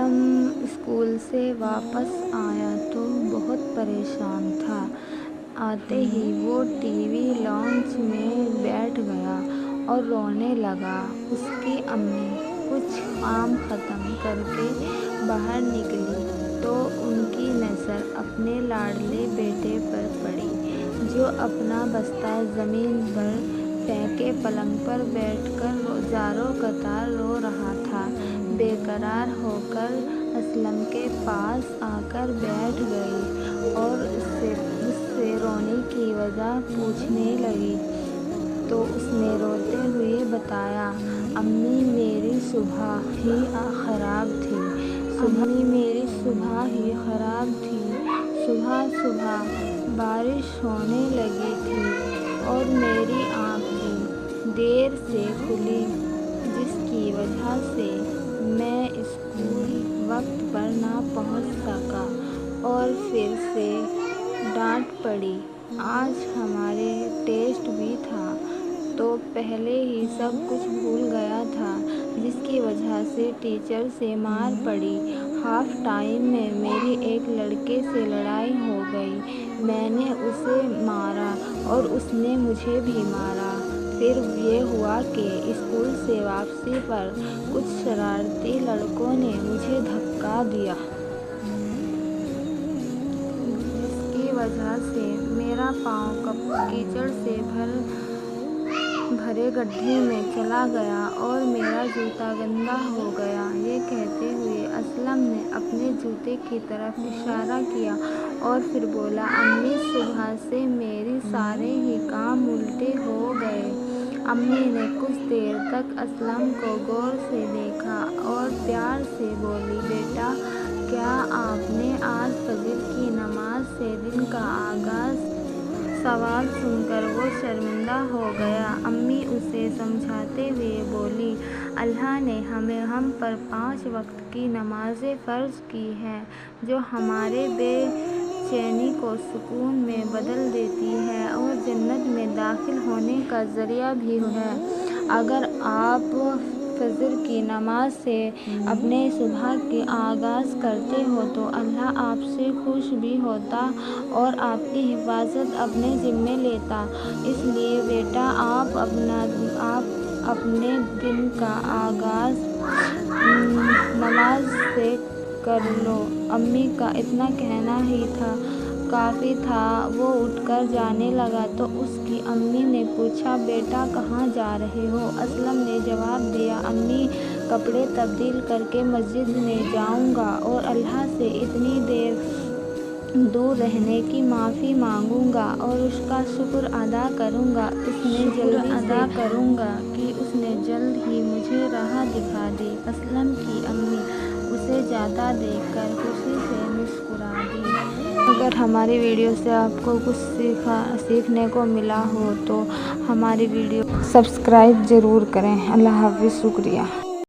Aslam school سے واپس آیا تو بہت پریشان تھا۔ آتے ہی وہ ٹی وی لاؤنج میں بیٹھ گیا اور رونے لگا۔ اس کی امی کچھ کام ختم کر کے باہر نکلی تو ان کی نظر اپنے لاڈلے بیٹے پر پڑی، جو اپنا بستہ زمین پر پھینکے پلنگ پر بیٹھ کر زاروں قطار رو رہا تھا۔ بے قرار ہو کر اسلم کے پاس آ کر بیٹھ گئی اور اس سے رونے کی وجہ پوچھنے لگی تو اس نے روتے ہوئے بتایا، امی میری صبح ہی خراب تھی۔ صبح صبح بارش ہونے لگی تھی اور میری آنکھ بھی دیر سے کھلی، جس کی وجہ سے میں اسکول وقت پر نہ پہنچ سکا اور پھر سے ڈانٹ پڑی۔ آج ہمارے ٹیسٹ بھی تھا تو پہلے ہی سب کچھ بھول گیا تھا، جس کی وجہ سے ٹیچر سے مار پڑی۔ ہاف ٹائم میں میری ایک لڑکے سے لڑائی ہو گئی، میں نے اسے مارا اور اس نے مجھے بھی مارا۔ پھر یہ ہوا کہ اسکول سے واپسی پر کچھ شرارتی لڑکوں نے مجھے دھکا دیا، جس کی وجہ سے میرا پاؤں کیچڑ سے بھرے گڈھے میں چلا گیا اور میرا جوتا گندا ہو گیا۔ یہ کہتے ہوئے اسلم نے اپنے جوتے کی طرف اشارہ کیا اور پھر بولا، امی صبح سے میرے سارے ہی کام الٹے ہو گئے۔ امی نے کچھ دیر تک اسلم کو غور سے دیکھا اور پیار سے بولی، بیٹا کیا آپ نے آج فجر کی نماز سے دن کا آغاز؟ سوال سن کر وہ شرمندہ ہو گیا۔ امی اسے سمجھاتے ہوئے بولی، اللہ نے ہم پر 5 وقت کی نمازیں فرض کی ہیں، جو ہمارے بے چینی کو سکون میں بدل دیتی ہیں اور جنت میں داخل ہونے کا ذریعہ بھی ہیں۔ اگر آپ فجر کی نماز سے اپنے صبح کا آغاز کرتے ہو تو اللہ آپ سے خوش بھی ہوتا اور آپ کی حفاظت اپنے ذمے لیتا۔ اس لیے بیٹا آپ اپنے دن کا آغاز نماز سے کر لو۔ امی کا اتنا کہنا ہی کافی تھا۔ وہ اٹھ کر جانے لگا تو اس کی امی نے پوچھا، بیٹا کہاں جا رہے ہو؟ اسلم نے جواب دیا، امی کپڑے تبدیل کر کے مسجد میں جاؤں گا اور اللہ سے اتنی دیر دور رہنے کی معافی مانگوں گا اور اس کا شکر ادا کروں گا کہ اس نے جلد ہی مجھے راہ دکھا دی۔ اسلم کی امی اسے جاتا دیکھ کر خوشی سے مسکرا دی۔ اگر ہماری ویڈیو سے آپ کو کچھ سیکھنے کو ملا ہو تو ہماری ویڈیو سبسکرائب ضرور کریں۔ اللہ حافظ، شکریہ۔